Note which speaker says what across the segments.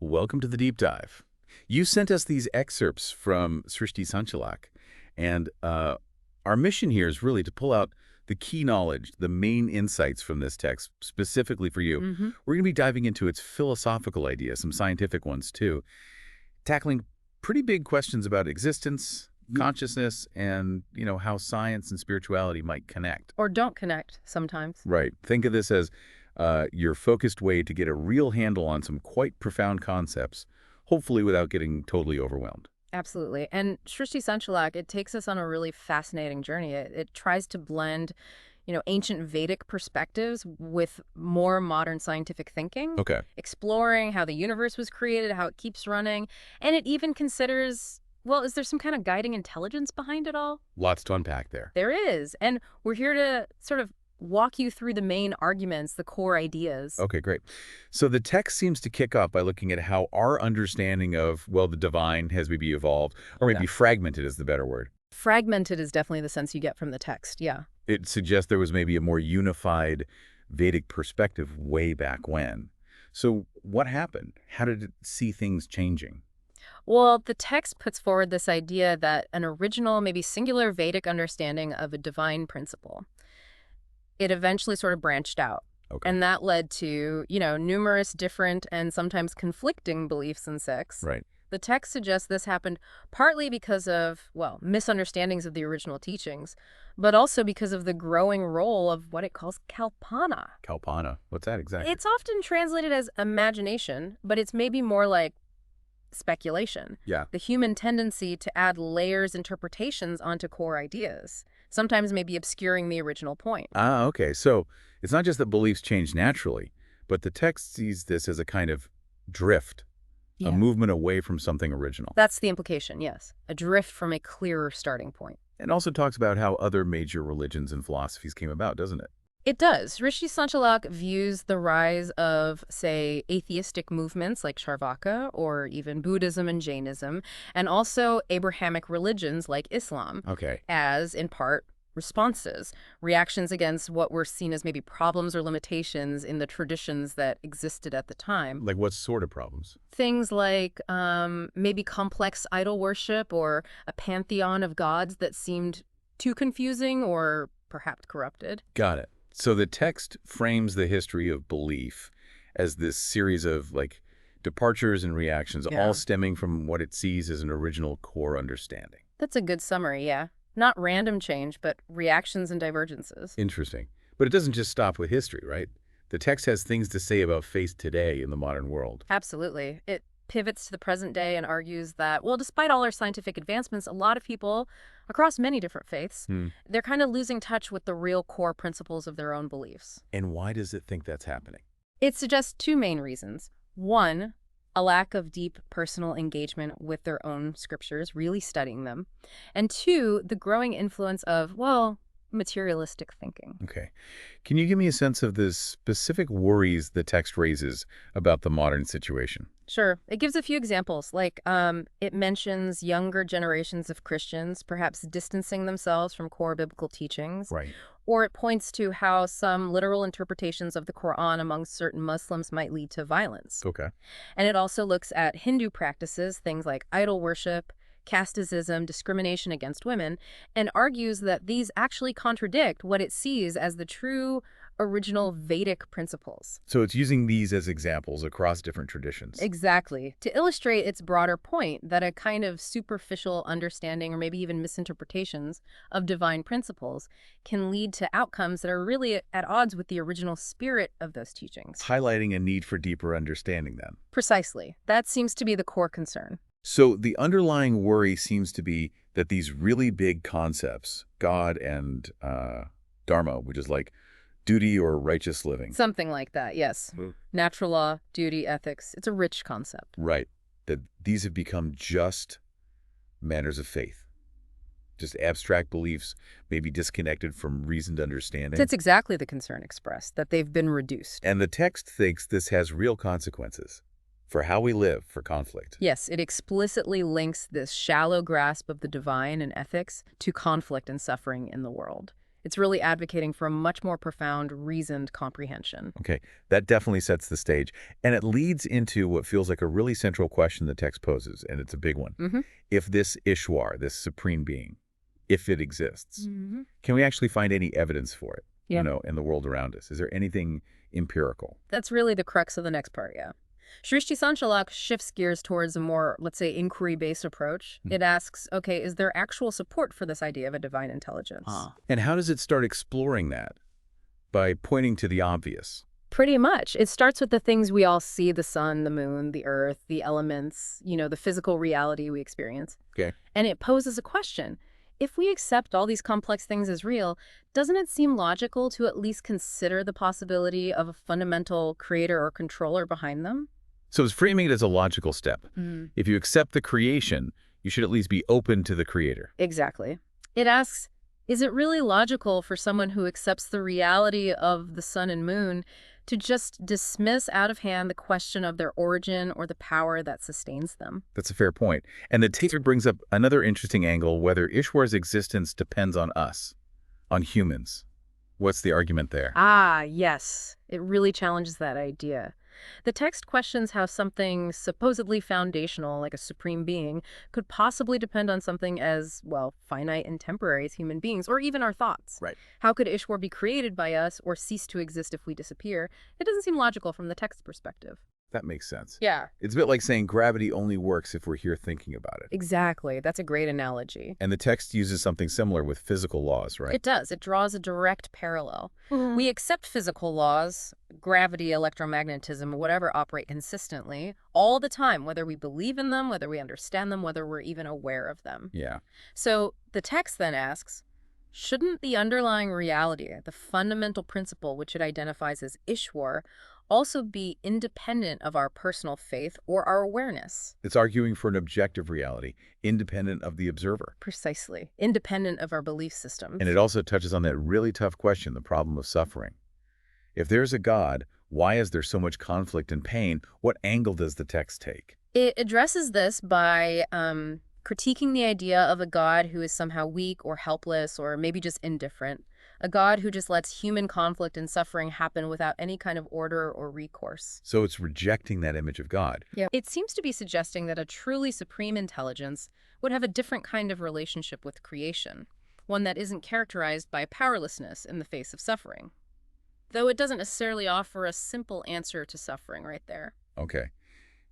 Speaker 1: Welcome to the deep dive. You sent us these excerpts from Srishti-Sanchalak, and our mission here is really to pull out the key knowledge, the main insights from this text, specifically for you. We're going to be diving into its philosophical ideas, some scientific ones too, tackling pretty big questions about existence, consciousness, and, how science and spirituality might connect.
Speaker 2: Or don't connect sometimes.
Speaker 1: Right. Think of this as your focused way to get a real handle on some quite profound concepts, hopefully without getting totally overwhelmed.
Speaker 2: Absolutely. And Srishti-Sanchalak, it takes us on a really fascinating journey. It tries to blend, ancient Vedic perspectives with more modern scientific thinking.
Speaker 1: Okay.
Speaker 2: Exploring how the universe was created, how it keeps running. And it even considers, well, is there some kind of guiding intelligence behind it all?
Speaker 1: Lots to unpack there.
Speaker 2: There is. And we're here to sort of walk you through the main arguments, the core ideas.
Speaker 1: Okay, great. So the text seems to kick off by looking at how our understanding of, the divine has maybe evolved, or maybe fragmented is the better word.
Speaker 2: Fragmented is definitely the sense you get from the text, yeah.
Speaker 1: It suggests there was maybe a more unified Vedic perspective way back when. So what happened? How did it see things changing?
Speaker 2: Well, the text puts forward this idea that an original, maybe singular Vedic understanding of a divine principle, it eventually sort of branched out.
Speaker 1: Okay.
Speaker 2: And that led to, numerous different and sometimes conflicting beliefs in sex.
Speaker 1: Right.
Speaker 2: The text suggests this happened partly because of, misunderstandings of the original teachings, but also because of the growing role of what it calls kalpana.
Speaker 1: Kalpana. What's that exactly?
Speaker 2: It's often translated as imagination, but it's maybe more like speculation.
Speaker 1: Yeah.
Speaker 2: The human tendency to add layers, interpretations onto core ideas, sometimes maybe obscuring the original point.
Speaker 1: Ah, okay. So it's not just that beliefs change naturally, but the text sees this as a kind of drift, a movement away from something original.
Speaker 2: That's the implication, yes. A drift from a clearer starting point.
Speaker 1: And also talks about how other major religions and philosophies came about, doesn't it?
Speaker 2: It does. Srishti-Sanchalak views the rise of, say, atheistic movements like Charvaka or even Buddhism and Jainism, and also Abrahamic religions like Islam, as, in part, responses, reactions against what were seen as maybe problems or limitations in the traditions that existed at the time.
Speaker 1: Like what sort of problems?
Speaker 2: Things like maybe complex idol worship or a pantheon of gods that seemed too confusing or perhaps corrupted.
Speaker 1: Got it. So the text frames the history of belief as this series of, departures and reactions, all stemming from what it sees as an original core understanding.
Speaker 2: That's a good summary, yeah. Not random change, but reactions and divergences.
Speaker 1: Interesting. But it doesn't just stop with history, right? The text has things to say about faith today in the modern world.
Speaker 2: Absolutely. It pivots to the present day and argues that, despite all our scientific advancements, a lot of people across many different faiths, they're kind of losing touch with the real core principles of their own beliefs.
Speaker 1: And why does it think that's happening?
Speaker 2: It suggests two main reasons. One, a lack of deep personal engagement with their own scriptures, really studying them. And two, the growing influence of, materialistic thinking.
Speaker 1: Okay. Can you give me a sense of the specific worries the text raises about the modern situation?
Speaker 2: Sure. It gives a few examples, like it mentions younger generations of Christians perhaps distancing themselves from core biblical teachings.
Speaker 1: Right.
Speaker 2: Or it points to how some literal interpretations of the Quran among certain Muslims might lead to violence.
Speaker 1: Okay.
Speaker 2: And it also looks at Hindu practices, things like idol worship, casteism, discrimination against women, and argues that these actually contradict what it sees as the true original Vedic principles.
Speaker 1: So it's using these as examples across different traditions.
Speaker 2: Exactly. To illustrate its broader point that a kind of superficial understanding or maybe even misinterpretations of divine principles can lead to outcomes that are really at odds with the original spirit of those teachings.
Speaker 1: Highlighting a need for deeper understanding then.
Speaker 2: Precisely. That seems to be the core concern.
Speaker 1: So the underlying worry seems to be that these really big concepts, God and Dharma, which is like duty or righteous living.
Speaker 2: Something like that, yes. Natural law, duty, ethics. It's a rich concept.
Speaker 1: Right. That these have become just matters of faith. Just abstract beliefs, maybe disconnected from reasoned understanding.
Speaker 2: That's exactly the concern expressed, that they've been reduced.
Speaker 1: And the text thinks this has real consequences for how we live, for conflict.
Speaker 2: Yes, it explicitly links this shallow grasp of the divine and ethics to conflict and suffering in the world. It's really advocating for a much more profound, reasoned comprehension.
Speaker 1: Okay, that definitely sets the stage. And it leads into what feels like a really central question the text poses, and it's a big one.
Speaker 2: Hmm.
Speaker 1: If this Ishwar, this supreme being, if it exists,
Speaker 2: Hmm.
Speaker 1: can we actually find any evidence for it,
Speaker 2: Yeah.
Speaker 1: in the world around us? Is there anything empirical?
Speaker 2: That's really the crux of the next part, yeah. Srishti-Sanchalak shifts gears towards a more, let's say, inquiry-based approach.
Speaker 1: Hmm.
Speaker 2: It asks, okay, is there actual support for this idea of a divine intelligence?
Speaker 1: And how does it start exploring that? By pointing to the obvious.
Speaker 2: Pretty much. It starts with the things we all see, the sun, the moon, the earth, the elements, the physical reality we experience.
Speaker 1: Okay.
Speaker 2: And it poses a question. If we accept all these complex things as real, doesn't it seem logical to at least consider the possibility of a fundamental creator or controller behind them?
Speaker 1: So it's framing it as a logical step.
Speaker 2: Mm.
Speaker 1: If you accept the creation, you should at least be open to the creator.
Speaker 2: Exactly. It asks, is it really logical for someone who accepts the reality of the sun and moon to just dismiss out of hand the question of their origin or the power that sustains them?
Speaker 1: That's a fair point. And the text brings up another interesting angle, whether Ishwar's existence depends on us, on humans. What's the argument there?
Speaker 2: Ah, yes. It really challenges that idea. The text questions how something supposedly foundational, like a supreme being, could possibly depend on something as, well, finite and temporary as human beings, or even our thoughts.
Speaker 1: Right.
Speaker 2: How could Ishwar be created by us or cease to exist if we disappear? It doesn't seem logical from the text perspective.
Speaker 1: That makes sense.
Speaker 2: Yeah.
Speaker 1: It's a bit like saying gravity only works if we're here thinking about it.
Speaker 2: Exactly. That's a great analogy.
Speaker 1: And the text uses something similar with physical laws, right?
Speaker 2: It does. It draws a direct parallel. We accept physical laws, gravity, electromagnetism, whatever, operate consistently all the time, whether we believe in them, whether we understand them, whether we're even aware of them.
Speaker 1: Yeah.
Speaker 2: So the text then asks, shouldn't the underlying reality, the fundamental principle which it identifies as Ishwar, also be independent of our personal faith or our awareness?
Speaker 1: It's arguing for an objective reality, independent of the observer.
Speaker 2: Precisely. Independent of our belief systems.
Speaker 1: And it also touches on that really tough question, the problem of suffering. If there's a God, why is there so much conflict and pain? What angle does the text take?
Speaker 2: It addresses this by critiquing the idea of a God who is somehow weak or helpless or maybe just indifferent. A God who just lets human conflict and suffering happen without any kind of order or recourse.
Speaker 1: So it's rejecting that image of God.
Speaker 2: Yeah. It seems to be suggesting that a truly supreme intelligence would have a different kind of relationship with creation, one that isn't characterized by powerlessness in the face of suffering. Though it doesn't necessarily offer a simple answer to suffering right there.
Speaker 1: Okay.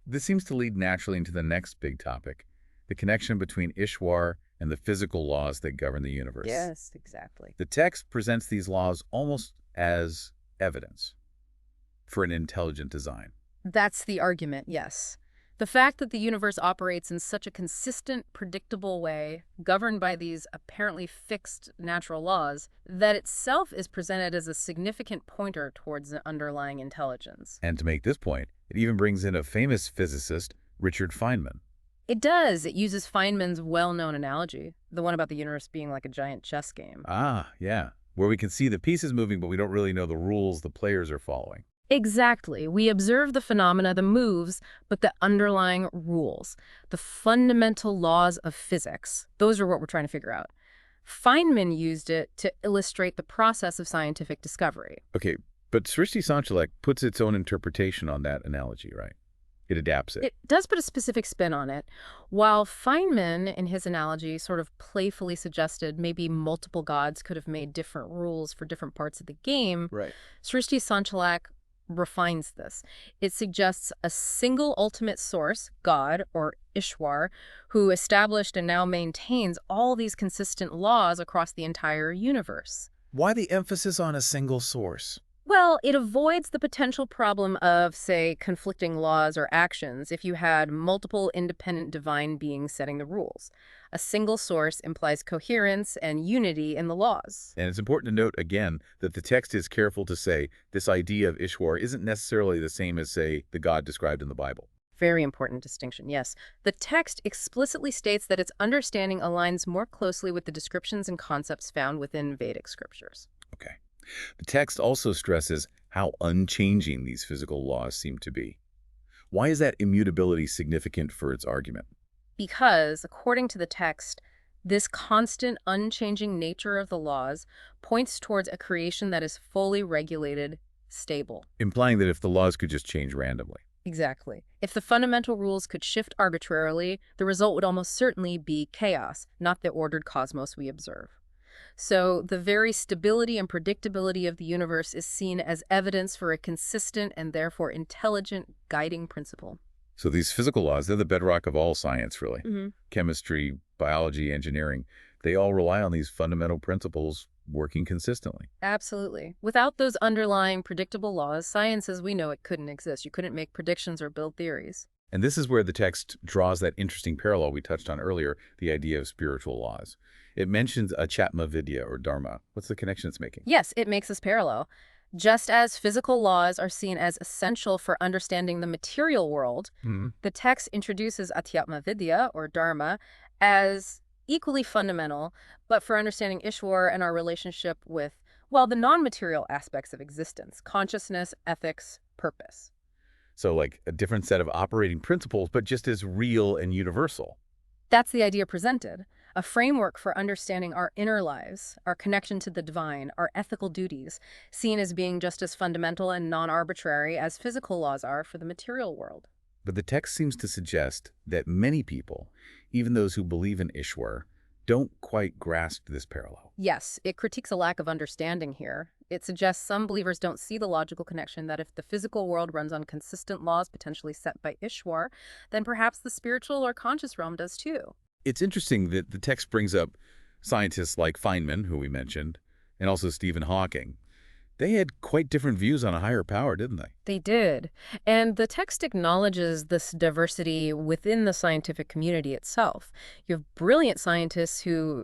Speaker 1: This seems to lead naturally into the next big topic, the connection between Ishwar and the physical laws that govern the universe.
Speaker 2: Yes, exactly.
Speaker 1: The text presents these laws almost as evidence for an intelligent design.
Speaker 2: That's the argument, yes. The fact that the universe operates in such a consistent, predictable way, governed by these apparently fixed natural laws, that itself is presented as a significant pointer towards an underlying intelligence.
Speaker 1: And to make this point, it even brings in a famous physicist, Richard Feynman.
Speaker 2: It does. It uses Feynman's well-known analogy, the one about the universe being like a giant chess game.
Speaker 1: Ah, yeah, where we can see the pieces moving, but we don't really know the rules the players are following.
Speaker 2: Exactly. We observe the phenomena, the moves, but the underlying rules, the fundamental laws of physics, those are what we're trying to figure out. Feynman used it to illustrate the process of scientific discovery.
Speaker 1: Okay, but Srishti-Sanchalak puts its own interpretation on that analogy, right? It adapts it.
Speaker 2: It does put a specific spin on it. While Feynman, in his analogy, sort of playfully suggested maybe multiple gods could have made different rules for different parts of the game,
Speaker 1: Right.
Speaker 2: Srishti-Sanchalak refines this. It suggests a single ultimate source, God or Ishwar, who established and now maintains all these consistent laws across the entire universe.
Speaker 1: Why the emphasis on a single source?
Speaker 2: Well, it avoids the potential problem of, say, conflicting laws or actions if you had multiple independent divine beings setting the rules. A single source implies coherence and unity in the laws.
Speaker 1: And it's important to note, again, that the text is careful to say this idea of Ishwar isn't necessarily the same as, say, the God described in the Bible.
Speaker 2: Very important distinction, yes. The text explicitly states that its understanding aligns more closely with the descriptions and concepts found within Vedic scriptures.
Speaker 1: Okay. The text also stresses how unchanging these physical laws seem to be. Why is that immutability significant for its argument?
Speaker 2: Because, according to the text, This constant, unchanging nature of the laws points towards a creation that is fully regulated, stable.
Speaker 1: Implying that if the laws could just change randomly.
Speaker 2: Exactly. If the fundamental rules could shift arbitrarily, the result would almost certainly be chaos, not the ordered cosmos we observe. So the very stability and predictability of the universe is seen as evidence for a consistent and therefore intelligent guiding principle.
Speaker 1: So these physical laws, they're the bedrock of all science, really.
Speaker 2: Hmm.
Speaker 1: Chemistry, biology, engineering, they all rely on these fundamental principles working consistently.
Speaker 2: Absolutely. Without those underlying predictable laws, science as we know it couldn't exist. You couldn't make predictions or build theories.
Speaker 1: And this is where the text draws that interesting parallel we touched on earlier, the idea of spiritual laws. It mentions Achatma Vidya or Dharma. What's the connection it's making?
Speaker 2: Yes, it makes this parallel. Just as physical laws are seen as essential for understanding the material world,
Speaker 1: Mhm.
Speaker 2: the text introduces Adhyatma Vidya, or Dharma, as equally fundamental, but for understanding Ishwar and our relationship with, well, the non-material aspects of existence, consciousness, ethics, purpose.
Speaker 1: So like a different set of operating principles, but just as real and universal.
Speaker 2: That's the idea presented, a framework for understanding our inner lives, our connection to the divine, our ethical duties, seen as being just as fundamental and non-arbitrary as physical laws are for the material world.
Speaker 1: But the text seems to suggest that many people, even those who believe in Ishwar, don't quite grasp this parallel.
Speaker 2: Yes, it critiques a lack of understanding here. It suggests some believers don't see the logical connection that if the physical world runs on consistent laws potentially set by Ishwar, then perhaps the spiritual or conscious realm does too.
Speaker 1: It's interesting that the text brings up scientists like Feynman, who we mentioned, and also Stephen Hawking. They had quite different views on a higher power, didn't they?
Speaker 2: They did. And the text acknowledges this diversity within the scientific community itself. You have brilliant scientists who,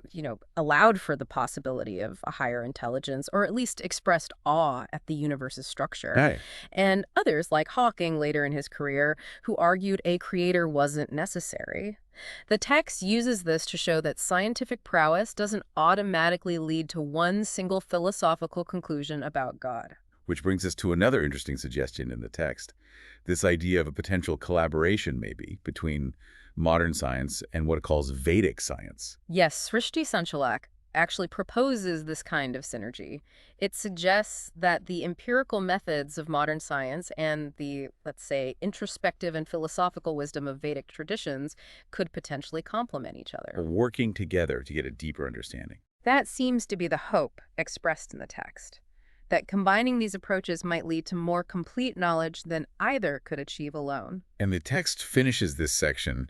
Speaker 2: allowed for the possibility of a higher intelligence, or at least expressed awe at the universe's structure.
Speaker 1: Right.
Speaker 2: And others, like Hawking later in his career, who argued a creator wasn't necessary. The text uses this to show that scientific prowess doesn't automatically lead to one single philosophical conclusion about God.
Speaker 1: Which brings us to another interesting suggestion in the text. This idea of a potential collaboration, maybe, between modern science and what it calls Vedic science.
Speaker 2: Yes, Srishti-Sanchalak actually proposes this kind of synergy. It suggests that the empirical methods of modern science and the, let's say, introspective and philosophical wisdom of Vedic traditions could potentially complement each other.
Speaker 1: Working together to get a deeper understanding.
Speaker 2: That seems to be the hope expressed in the text, that combining these approaches might lead to more complete knowledge than either could achieve alone.
Speaker 1: And the text finishes this section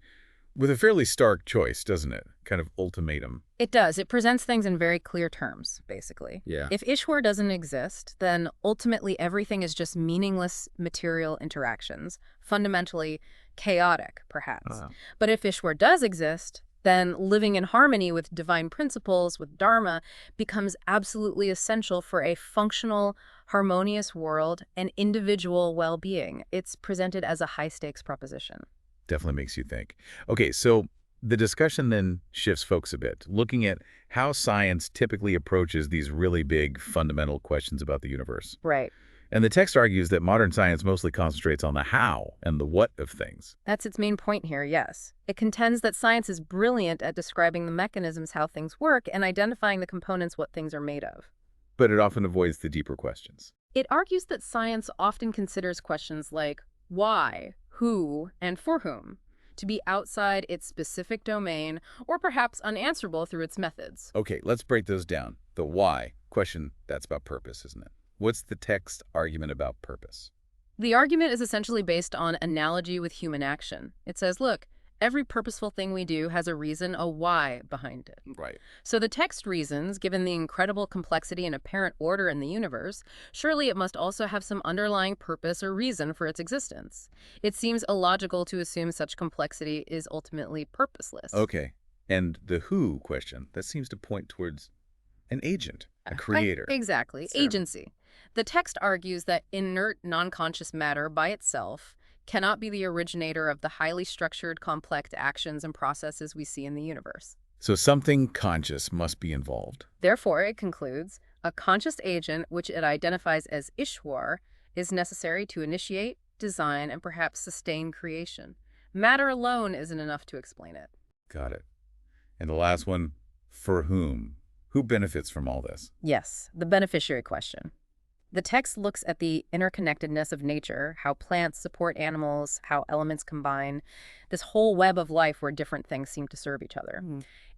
Speaker 1: with a fairly stark choice, doesn't it? Kind of ultimatum.
Speaker 2: It does. It presents things in very clear terms, basically.
Speaker 1: Yeah.
Speaker 2: If Ishwar doesn't exist, then ultimately everything is just meaningless material interactions, fundamentally chaotic, perhaps. But if Ishwar does exist, then living in harmony with divine principles, with Dharma, becomes absolutely essential for a functional, harmonious world and individual well-being. It's presented as a high-stakes proposition.
Speaker 1: Definitely makes you think. Okay, so the discussion then shifts focus a bit, looking at how science typically approaches these really big fundamental questions about the universe.
Speaker 2: Right.
Speaker 1: And the text argues that modern science mostly concentrates on the how and the what of things.
Speaker 2: That's its main point here, yes. It contends that science is brilliant at describing the mechanisms how things work and identifying the components what things are made of.
Speaker 1: But it often avoids the deeper questions.
Speaker 2: It argues that science often considers questions like why, who, and for whom to be outside its specific domain or perhaps unanswerable through its methods.
Speaker 1: Okay, let's break those down. The why question, that's about purpose, isn't it? What's the text argument about purpose?
Speaker 2: The argument is essentially based on analogy with human action. It says, look, every purposeful thing we do has a reason, a why behind it.
Speaker 1: Right.
Speaker 2: So the text reasons, given the incredible complexity and apparent order in the universe, surely it must also have some underlying purpose or reason for its existence. It seems illogical to assume such complexity is ultimately purposeless.
Speaker 1: Okay. And the who question, that seems to point towards an agent, a creator.
Speaker 2: Exactly.
Speaker 1: So-
Speaker 2: Agency. The text argues that inert, non-conscious matter by itself cannot be the originator of the highly structured, complex actions and processes we see in the universe.
Speaker 1: So something conscious must be involved.
Speaker 2: Therefore, it concludes, a conscious agent, which it identifies as Ishwar, is necessary to initiate, design, and perhaps sustain creation. Matter alone isn't enough to explain it.
Speaker 1: Got it. And the last one, For whom? Who benefits from all this?
Speaker 2: Yes, the beneficiary question. The text looks at the interconnectedness of nature, how plants support animals, how elements combine, this whole web of life where different things seem to serve each other.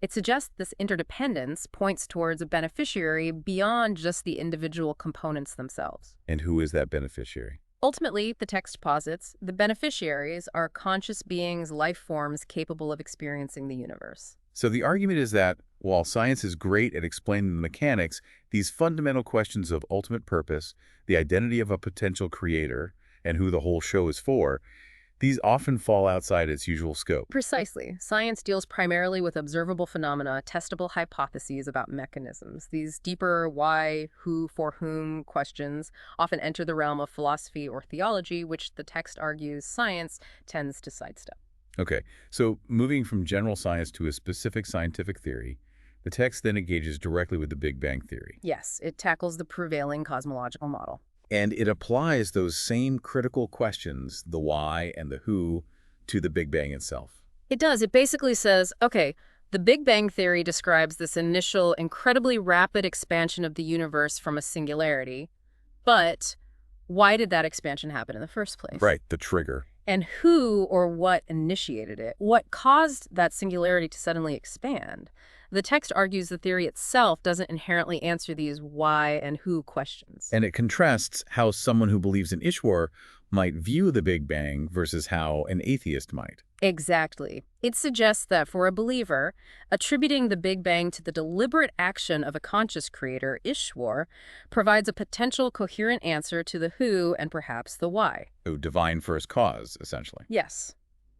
Speaker 2: It suggests this interdependence points towards a beneficiary beyond just the individual components themselves.
Speaker 1: And who is that beneficiary?
Speaker 2: Ultimately, the text posits, the beneficiaries are conscious beings, life forms capable of experiencing the universe.
Speaker 1: So the argument is that while science is great at explaining the mechanics, these fundamental questions of ultimate purpose, the identity of a potential creator, and who the whole show is for, these often fall outside its usual scope.
Speaker 2: Precisely. Science deals primarily with observable phenomena, testable hypotheses about mechanisms. These deeper why, who, for whom questions often enter the realm of philosophy or theology, which the text argues science tends to sidestep.
Speaker 1: Okay, so moving from general science to a specific scientific theory, the text then engages directly with the Big Bang Theory.
Speaker 2: Yes, it tackles the prevailing cosmological model.
Speaker 1: And it applies those same critical questions, the why and the who, to the Big Bang itself.
Speaker 2: It does. It basically says, okay, the Big Bang Theory describes this initial, incredibly rapid expansion of the universe from a singularity. But why did that expansion happen in the first place?
Speaker 1: Right, the trigger.
Speaker 2: And who or what initiated it? What caused that singularity to suddenly expand? The text argues the theory itself doesn't inherently answer these why and who questions.
Speaker 1: And it contrasts how someone who believes in Ishwar might view the Big Bang versus how an atheist might.
Speaker 2: Exactly. It suggests that for a believer, attributing the Big Bang to the deliberate action of a conscious creator, Ishwar, provides a potential coherent answer to the who and perhaps the why.
Speaker 1: Oh, divine first cause, essentially.
Speaker 2: Yes.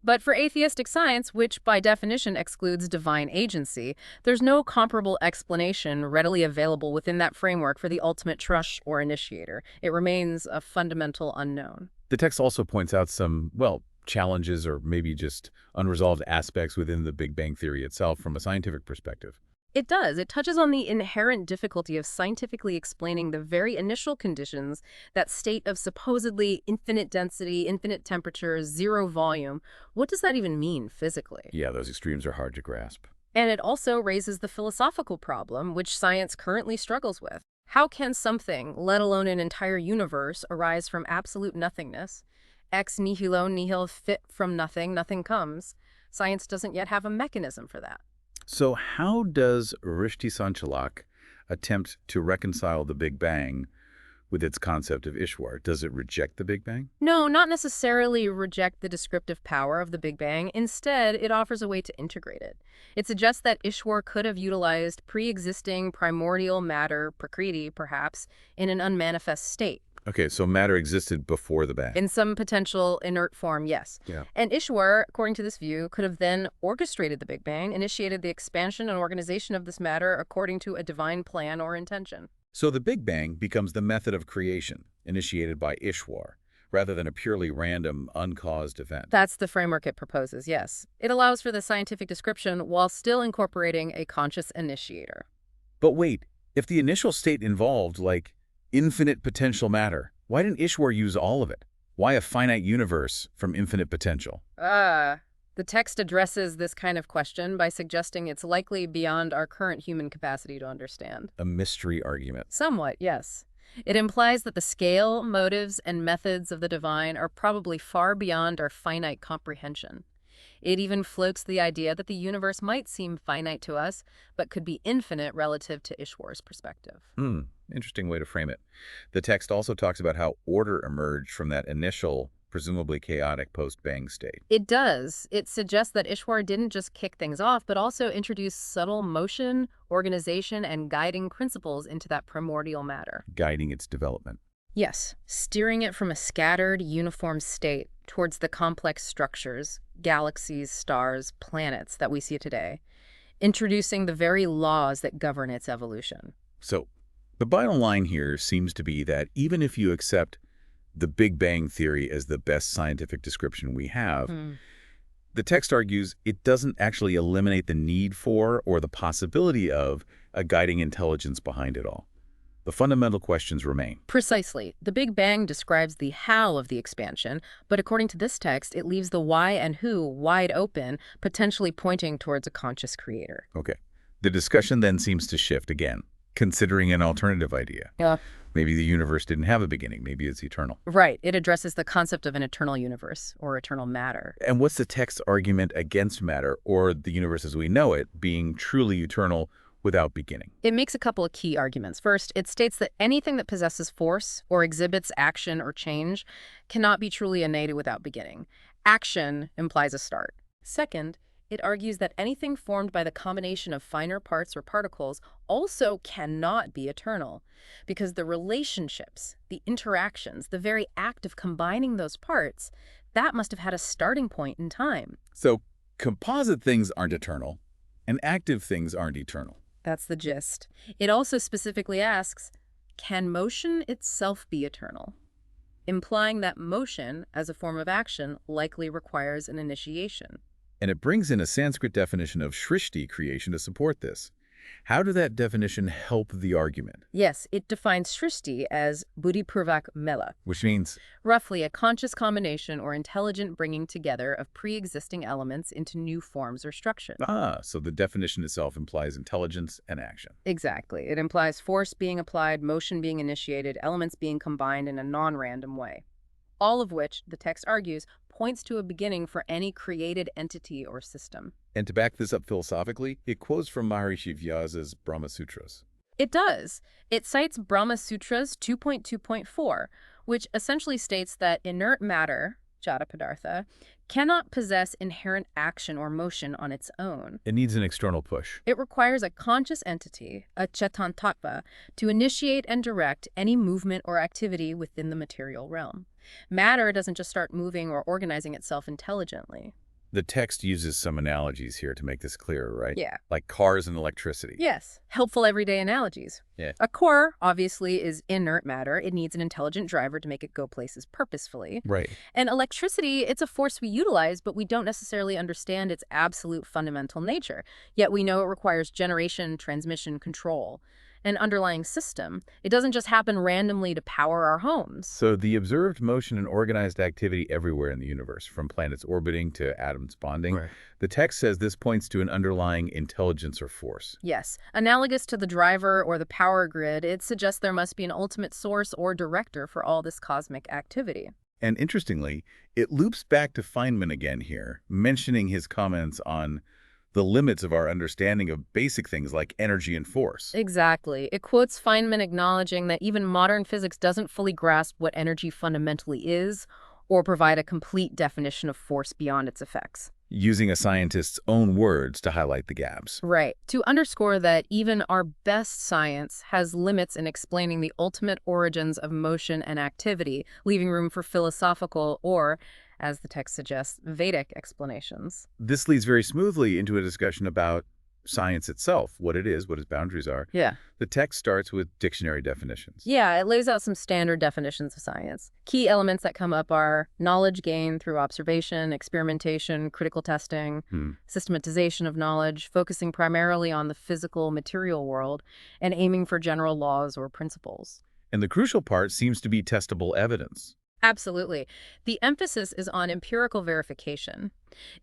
Speaker 2: But for atheistic science, which by definition excludes divine agency, there's no comparable explanation readily available within that framework for the ultimate trust or initiator. It remains a fundamental unknown.
Speaker 1: The text also points out some, well, challenges or maybe just unresolved aspects within the Big Bang Theory itself from a scientific perspective.
Speaker 2: It does. It touches on the inherent difficulty of scientifically explaining the very initial conditions, that state of supposedly infinite density, infinite temperature, zero volume. What does that even mean physically?
Speaker 1: Yeah, those extremes are hard to grasp.
Speaker 2: And it also raises the philosophical problem, which science currently struggles with. How can something, let alone an entire universe, arise from absolute nothingness? Ex nihilo nihil fit from nothing, nothing comes. Science doesn't yet have a mechanism for that.
Speaker 1: So how does Srishti-Sanchalak attempt to reconcile the Big Bang with its concept of Ishwar? Does it reject the Big Bang?
Speaker 2: No, not necessarily reject the descriptive power of the Big Bang. Instead, it offers a way to integrate it. It suggests that Ishwar could have utilized pre-existing primordial matter, prakriti perhaps, in an unmanifest state.
Speaker 1: Okay, so matter existed before the Bang.
Speaker 2: In some potential inert form, yes.
Speaker 1: Yeah.
Speaker 2: And Ishwar, according to this view, could have then orchestrated the Big Bang, initiated the expansion and organization of this matter according to a divine plan or intention.
Speaker 1: So the Big Bang becomes the method of creation, initiated by Ishwar, rather than a purely random, uncaused event.
Speaker 2: That's the framework it proposes, yes. It allows for the scientific description while still incorporating a conscious initiator.
Speaker 1: But wait, if the initial state involved, like, infinite potential matter, why didn't Ishwar use all of it? Why a finite universe from infinite potential?
Speaker 2: The text addresses this kind of question by suggesting it's likely beyond our current human capacity to understand.
Speaker 1: A mystery argument.
Speaker 2: Somewhat, yes. It implies that the scale, motives, and methods of the divine are probably far beyond our finite comprehension. It even floats the idea that the universe might seem finite to us, but could be infinite relative to Ishwar's perspective.
Speaker 1: Interesting way to frame it. The text also talks about how order emerged from that initial, presumably chaotic post-Bang state.
Speaker 2: It does. It suggests that Ishwar didn't just kick things off, but also introduce subtle motion, organization, and guiding principles into that primordial matter.
Speaker 1: Guiding its development.
Speaker 2: Yes, steering it from a scattered, uniform state towards the complex structures, galaxies, stars, planets that we see today, introducing the very laws that govern its evolution.
Speaker 1: So, the bottom line here seems to be that even if you accept the Big Bang Theory as the best scientific description we have, the text argues it doesn't actually eliminate the need for or the possibility of a guiding intelligence behind it all. The fundamental questions remain.
Speaker 2: Precisely. The Big Bang describes the how of the expansion, but according to this text, it leaves the why and who wide open, potentially pointing towards a conscious creator.
Speaker 1: Okay. The discussion then seems to shift again, considering an alternative idea.
Speaker 2: Yeah.
Speaker 1: Maybe the universe didn't have a beginning. Maybe it's eternal.
Speaker 2: Right. It addresses the concept of an eternal universe or eternal matter.
Speaker 1: And what's the text's argument against matter, or the universe as we know it, being truly eternal without beginning?
Speaker 2: It makes a couple of key arguments. First, it states that anything that possesses force or exhibits action or change cannot be truly innate without beginning. Action implies a start. Second, it argues that anything formed by the combination of finer parts or particles also cannot be eternal, because the relationships, the interactions, the very act of combining those parts, that must have had a starting point in time.
Speaker 1: So composite things aren't eternal, and active things aren't eternal.
Speaker 2: That's the gist. It also specifically asks, can motion itself be eternal? Implying that motion, as a form of action, likely requires an initiation.
Speaker 1: And it brings in a Sanskrit definition of Srishti creation to support this. How did that definition help the argument?
Speaker 2: Yes, it defines Srishti as buddhipurvak mela,
Speaker 1: Which means,
Speaker 2: roughly a conscious combination or intelligent bringing together of pre-existing elements into new forms or structures.
Speaker 1: so the definition itself implies intelligence and action.
Speaker 2: Exactly. It implies force being applied, motion being initiated, elements being combined in a non-random way. All of which, the text argues, points to a beginning for any created entity or system.
Speaker 1: And to back this up philosophically, it quotes from Maharishi Vyasa's Brahma Sutras.
Speaker 2: It does. It cites Brahma Sutras 2.2.4, which essentially states that inert matter, jada padartha, cannot possess inherent action or motion on its own.
Speaker 1: It needs an external push.
Speaker 2: It requires a conscious entity, a chetan-tattva, to initiate and direct any movement or activity within the material realm. Matter doesn't just start moving or organizing itself intelligently.
Speaker 1: The text uses some analogies here to make this clearer, right?
Speaker 2: Yeah.
Speaker 1: Like cars and electricity.
Speaker 2: Yes. Helpful everyday analogies.
Speaker 1: Yeah.
Speaker 2: A car, obviously, is inert matter. It needs an intelligent driver to make it go places purposefully.
Speaker 1: Right.
Speaker 2: And electricity, it's a force we utilize, but we don't necessarily understand its absolute fundamental nature. Yet we know it requires generation, transmission, control, an underlying system. It doesn't just happen randomly to power our homes.
Speaker 1: So the observed motion and organized activity everywhere in the universe, from planets orbiting to atoms bonding,
Speaker 3: Right.
Speaker 1: the text says this points to an underlying intelligence or force.
Speaker 2: Yes. Analogous to the driver or the power grid, it suggests there must be an ultimate source or director for all this cosmic activity.
Speaker 1: And interestingly, it loops back to Feynman again here, mentioning his comments on the limits of our understanding of basic things like energy and force.
Speaker 2: Exactly. It quotes Feynman acknowledging that even modern physics doesn't fully grasp what energy fundamentally is or provide a complete definition of force beyond its effects.
Speaker 1: Using a scientist's own words to highlight the gaps.
Speaker 2: Right. To underscore that even our best science has limits in explaining the ultimate origins of motion and activity, leaving room for philosophical or, as the text suggests, Vedic explanations.
Speaker 1: This leads very smoothly into a discussion about science itself, what it is, what its boundaries are.
Speaker 2: Yeah.
Speaker 1: The text starts with dictionary definitions.
Speaker 2: Yeah, it lays out some standard definitions of science. Key elements that come up are knowledge gained through observation, experimentation, critical testing, systematization of knowledge, focusing primarily on the physical material world, and aiming for general laws or principles.
Speaker 1: And the crucial part seems to be testable evidence.
Speaker 2: Absolutely. The emphasis is on empirical verification.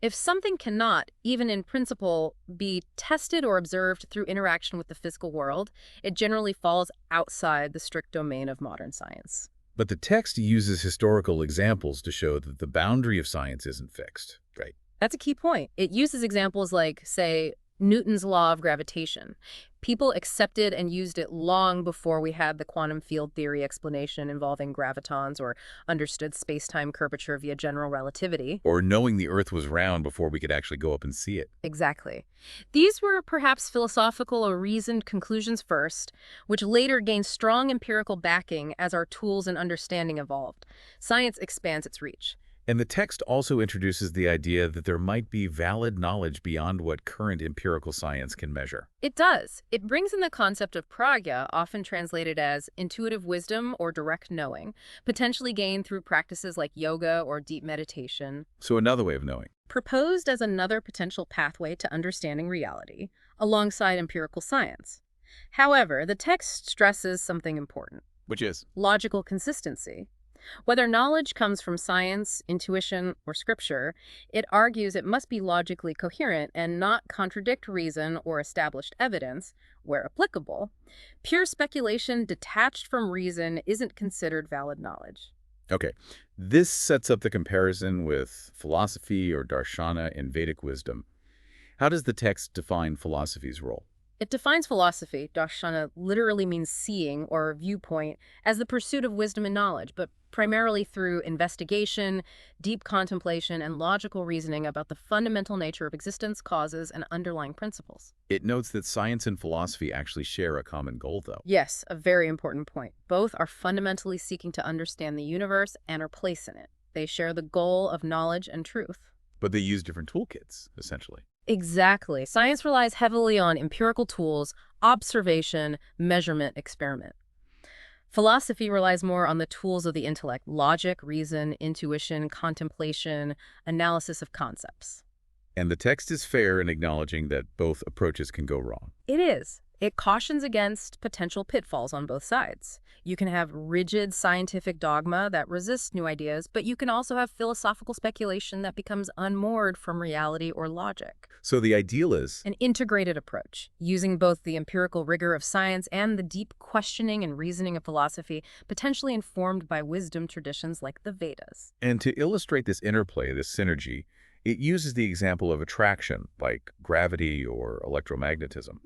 Speaker 2: If something cannot, even in principle, be tested or observed through interaction with the physical world, it generally falls outside the strict domain of modern science.
Speaker 1: But the text uses historical examples to show that the boundary of science isn't fixed. Right.
Speaker 2: That's a key point. It uses examples like, say, Newton's law of gravitation. People accepted and used it long before we had the quantum field theory explanation involving gravitons or understood space-time curvature via general relativity.
Speaker 1: Or knowing the Earth was round before we could actually go up and see it.
Speaker 2: Exactly. These were perhaps philosophical or reasoned conclusions first, which later gained strong empirical backing as our tools and understanding evolved. Science expands its reach.
Speaker 1: And the text also introduces the idea that there might be valid knowledge beyond what current empirical science can measure.
Speaker 2: It does. It brings in the concept of pragya, often translated as intuitive wisdom or direct knowing, potentially gained through practices like yoga or deep meditation.
Speaker 1: So another way of knowing.
Speaker 2: Proposed as another potential pathway to understanding reality, alongside empirical science. However, the text stresses something important.
Speaker 1: Which is?
Speaker 2: Logical consistency. Whether knowledge comes from science, intuition, or scripture, it argues it must be logically coherent and not contradict reason or established evidence, where applicable. Pure speculation detached from reason isn't considered valid knowledge.
Speaker 1: Okay, this sets up the comparison with philosophy or darshana in Vedic wisdom. How does the text define philosophy's role?
Speaker 2: It defines philosophy, darshana literally means seeing or viewpoint, as the pursuit of wisdom and knowledge, but primarily through investigation, deep contemplation, and logical reasoning about the fundamental nature of existence, causes, and underlying principles.
Speaker 1: It notes that science and philosophy actually share a common goal, though.
Speaker 2: Yes, a very important point. Both are fundamentally seeking to understand the universe and our place in it. They share the goal of knowledge and truth.
Speaker 1: But they use different toolkits, essentially.
Speaker 2: Exactly. Science relies heavily on empirical tools, observation, measurement, experiment. Philosophy relies more on the tools of the intellect: logic, reason, intuition, contemplation, analysis of concepts.
Speaker 1: And the text is fair in acknowledging that both approaches can go wrong.
Speaker 2: It is. It cautions against potential pitfalls on both sides. You can have rigid scientific dogma that resists new ideas, but you can also have philosophical speculation that becomes unmoored from reality or logic.
Speaker 1: So the ideal is,
Speaker 2: An integrated approach, using both the empirical rigor of science and the deep questioning and reasoning of philosophy, potentially informed by wisdom traditions like the Vedas.
Speaker 1: and to illustrate this interplay, this synergy, it uses the example of attraction, like gravity or electromagnetism.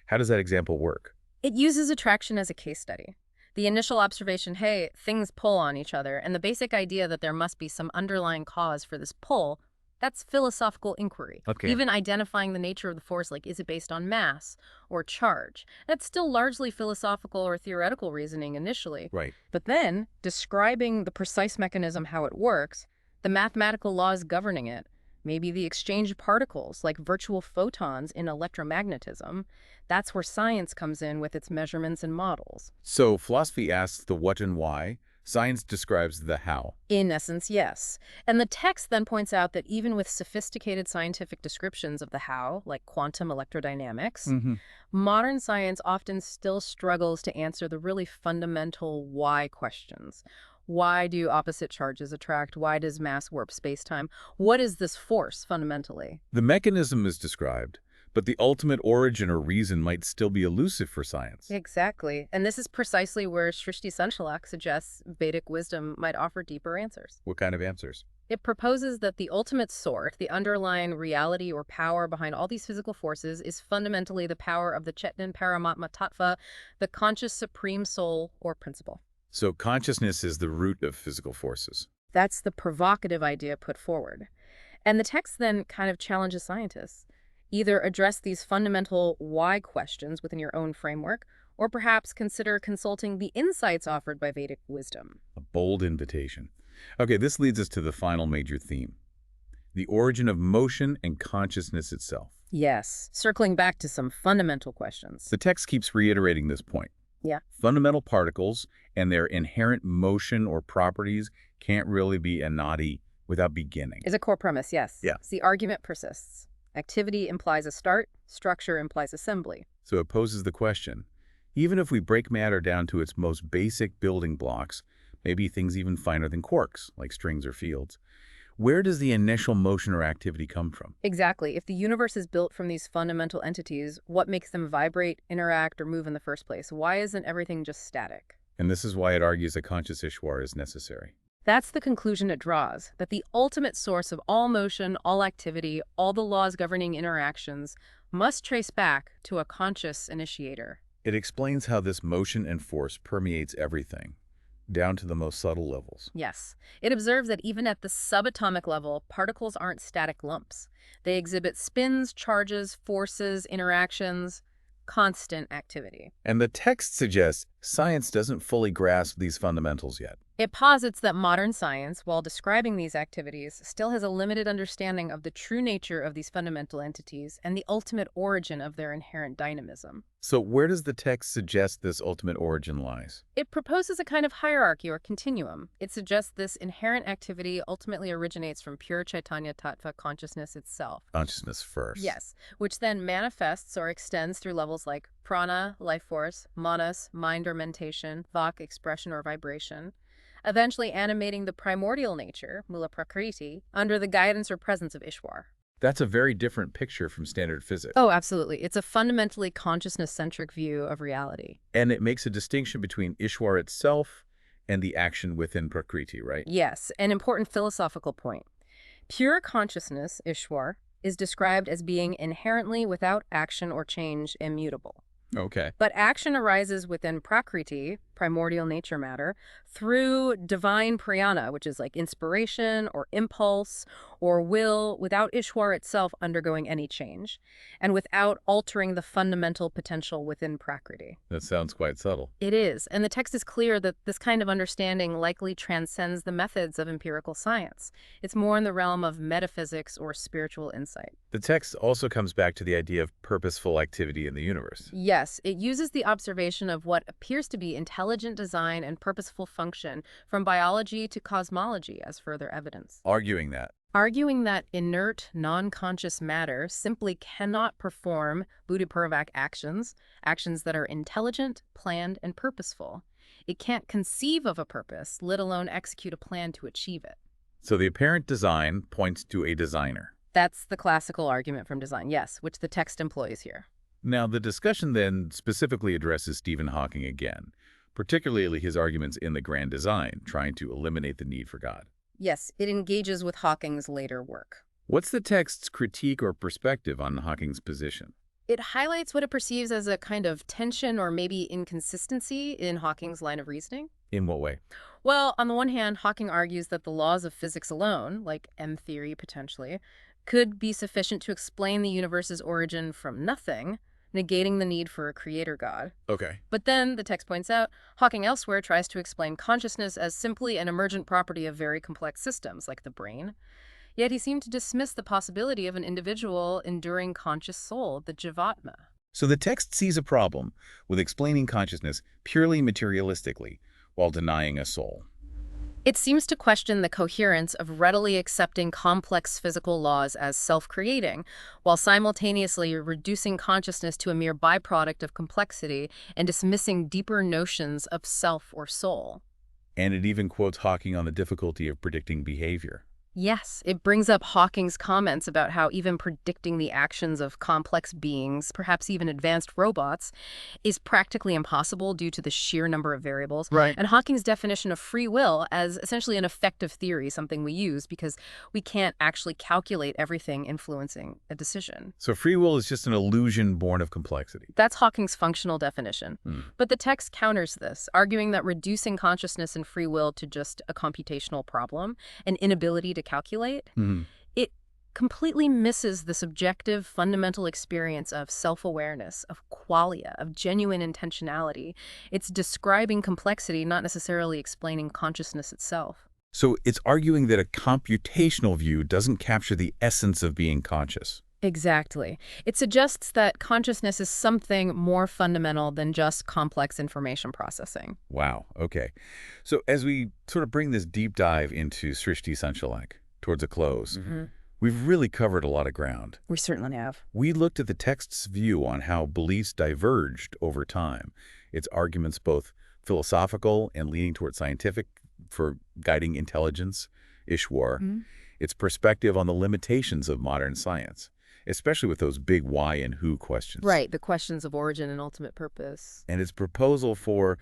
Speaker 1: How does that example work?
Speaker 2: It uses attraction as a case study. The initial observation, hey, things pull on each other, and the basic idea that there must be some underlying cause for this pull, that's philosophical inquiry.
Speaker 1: Okay.
Speaker 2: Even identifying the nature of the force, like is it based on mass or charge, that's still largely philosophical or theoretical reasoning initially.
Speaker 1: Right.
Speaker 2: But then, describing the precise mechanism, how it works, the mathematical laws governing it, maybe the exchange of particles, like virtual photons in electromagnetism, that's where science comes in with its measurements and models.
Speaker 1: So philosophy asks the what and why. Science describes the how.
Speaker 2: In essence, yes. And the text then points out that even with sophisticated scientific descriptions of the how, like quantum electrodynamics, modern science often still struggles to answer the really fundamental why questions. Why do opposite charges attract? Why does mass warp space-time? What is this force, fundamentally?
Speaker 1: The mechanism is described, but the ultimate origin or reason might still be elusive for science.
Speaker 2: Exactly. And this is precisely where Srishti-Sanchalak suggests Vedic wisdom might offer deeper answers.
Speaker 1: What kind of answers?
Speaker 2: It proposes that the ultimate source, the underlying reality or power behind all these physical forces, is fundamentally the power of the Chetan Paramatma Tattva, the conscious supreme soul or principle.
Speaker 1: So consciousness is the root of physical forces.
Speaker 2: That's the provocative idea put forward. And the text then kind of challenges scientists. Either address these fundamental why questions within your own framework, or perhaps consider consulting the insights offered by Vedic wisdom.
Speaker 1: A bold invitation. Okay, this leads us to the final major theme: the origin of motion and consciousness itself.
Speaker 2: Yes, circling back to some fundamental questions.
Speaker 1: The text keeps reiterating this point.
Speaker 2: Yeah.
Speaker 1: Fundamental particles and their inherent motion or properties can't really be anadi without beginning.
Speaker 2: Is a core premise, yes.
Speaker 1: Yeah.
Speaker 2: The argument persists. Activity implies a start, structure implies assembly.
Speaker 1: So it poses the question, even if we break matter down to its most basic building blocks, maybe things even finer than quarks, like strings or fields, where does the initial motion or activity come from?
Speaker 2: Exactly. If the universe is built from these fundamental entities, what makes them vibrate, interact, or move in the first place? Why isn't everything just static?
Speaker 1: And this is why it argues a conscious Ishwar is necessary.
Speaker 2: That's the conclusion it draws, that the ultimate source of all motion, all activity, all the laws governing interactions must trace back to a conscious initiator.
Speaker 1: It explains how this motion and force permeates everything, down to the most subtle levels.
Speaker 2: Yes. It observes that even at the subatomic level, particles aren't static lumps. They exhibit spins, charges, forces, interactions, constant activity.
Speaker 1: And the text suggests science doesn't fully grasp these fundamentals yet.
Speaker 2: It posits that modern science, while describing these activities, still has a limited understanding of the true nature of these fundamental entities and the ultimate origin of their inherent dynamism.
Speaker 1: So where does the text suggest this ultimate origin lies?
Speaker 2: It proposes a kind of hierarchy or continuum. It suggests this inherent activity ultimately originates from pure Chaitanya Tattva consciousness itself.
Speaker 1: Consciousness first.
Speaker 2: Yes, which then manifests or extends through levels like prana, life force, manas, mind or mentation, vak, expression or vibration. eventually animating the primordial nature, mula prakriti, under the guidance or presence of Ishwar.
Speaker 1: That's a very different picture from standard physics.
Speaker 2: Oh, absolutely. It's a fundamentally consciousness-centric view of reality.
Speaker 1: And it makes a distinction between Ishwar itself and the action within Prakriti, right?
Speaker 2: Yes, an important philosophical point. Pure consciousness, Ishwar, is described as being inherently without action or change, immutable.
Speaker 1: Okay.
Speaker 2: But action arises within Prakriti, primordial nature matter, through divine prana, which is like inspiration or impulse or will, without Ishwar itself undergoing any change, and without altering the fundamental potential within Prakriti.
Speaker 1: That sounds quite subtle.
Speaker 2: It is, and the text is clear that this kind of understanding likely transcends the methods of empirical science. It's more in the realm of metaphysics or spiritual insight.
Speaker 1: The text also comes back to the idea of purposeful activity in the universe.
Speaker 2: Yes, it uses the observation of what appears to be intelligent design and purposeful function from biology to cosmology as further evidence. Arguing that inert, non-conscious matter simply cannot perform buddhipurvak actions, actions that are intelligent, planned, and purposeful. It can't conceive of a purpose, let alone execute a plan to achieve it.
Speaker 1: So the apparent design points to a designer.
Speaker 2: That's the classical argument from design, yes, which the text employs here.
Speaker 1: Now, the discussion then specifically addresses Stephen Hawking again, particularly his arguments in the grand design, trying to eliminate the need for God.
Speaker 2: Yes, it engages with Hawking's later work.
Speaker 1: What's the text's critique or perspective on Hawking's position?
Speaker 2: It highlights what it perceives as a kind of tension or maybe inconsistency in Hawking's line of reasoning.
Speaker 1: In what way?
Speaker 2: Well, on the one hand, Hawking argues that the laws of physics alone, like M-theory potentially, could be sufficient to explain the universe's origin from nothing, negating the need for a creator god.
Speaker 1: Okay.
Speaker 2: But then, the text points out, Hawking elsewhere tries to explain consciousness as simply an emergent property of very complex systems, like the brain. Yet he seemed to dismiss the possibility of an individual, enduring conscious soul, the Jivatma.
Speaker 1: So the text sees a problem with explaining consciousness purely materialistically, while denying a soul.
Speaker 2: It seems to question the coherence of readily accepting complex physical laws as self-creating, while simultaneously reducing consciousness to a mere byproduct of complexity and dismissing deeper notions of self or soul.
Speaker 1: And it even quotes Hawking on the difficulty of predicting behavior.
Speaker 2: Yes, it brings up Hawking's comments about how even predicting the actions of complex beings, perhaps even advanced robots, is practically impossible due to the sheer number of variables.
Speaker 1: Right.
Speaker 2: And Hawking's definition of free will as essentially an effective theory, something we use because we can't actually calculate everything influencing a decision.
Speaker 1: So free will is just an illusion born of complexity.
Speaker 2: That's Hawking's functional definition. But the text counters this, arguing that reducing consciousness and free will to just a computational problem, an inability to calculate, it completely misses the subjective fundamental experience of self-awareness, of qualia, of genuine intentionality. It's describing complexity, not necessarily explaining consciousness itself.
Speaker 1: So it's arguing that a computational view doesn't capture the essence of being conscious.
Speaker 2: Exactly. It suggests that consciousness is something more fundamental than just complex information processing.
Speaker 1: Wow, okay. So as we sort of bring this deep dive into Srishti-Sanchalak towards a close, we've really covered a lot of ground.
Speaker 2: We certainly have.
Speaker 1: We looked at the text's view on how beliefs diverged over time, its arguments both philosophical and leaning toward scientific for guiding intelligence, Ishwar, its perspective on the limitations of modern science, especially with those big why and who questions.
Speaker 2: Right, the questions of origin and ultimate purpose.
Speaker 1: And its proposal for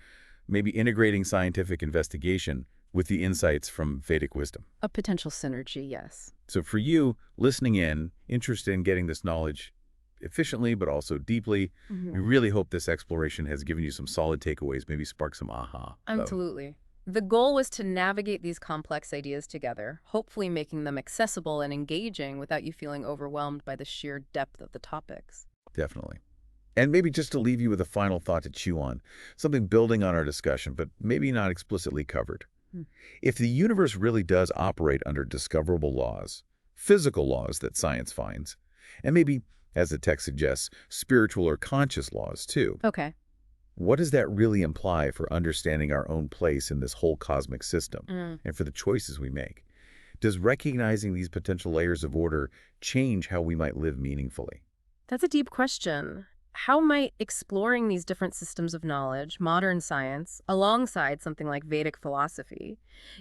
Speaker 1: maybe integrating scientific investigation with the insights from Vedic wisdom.
Speaker 2: A potential synergy, yes.
Speaker 1: So for you, listening in, interested in getting this knowledge efficiently but also deeply, we really hope this exploration has given you some solid takeaways, maybe spark some aha.
Speaker 2: Absolutely. The goal was to navigate these complex ideas together, hopefully making them accessible and engaging without you feeling overwhelmed by the sheer depth of the topics.
Speaker 1: Definitely. And maybe just to leave you with a final thought to chew on, something building on our discussion, but maybe not explicitly covered. If the universe really does operate under discoverable laws, physical laws that science finds, and maybe, as the text suggests, spiritual or conscious laws too.
Speaker 2: Okay.
Speaker 1: What does that really imply for understanding our own place in this whole cosmic system and for the choices we make? Does recognizing these potential layers of order change how we might live meaningfully?
Speaker 2: That's a deep question. How might exploring these different systems of knowledge, modern science, alongside something like Vedic philosophy,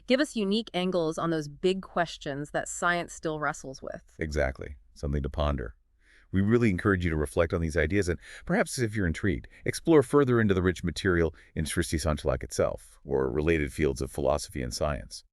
Speaker 2: give us unique angles on those big questions that science still wrestles with?
Speaker 1: Exactly. Something to ponder. We really encourage you to reflect on these ideas and perhaps, if you're intrigued, explore further into the rich material in Srishti-Sanchalak itself or related fields of philosophy and science.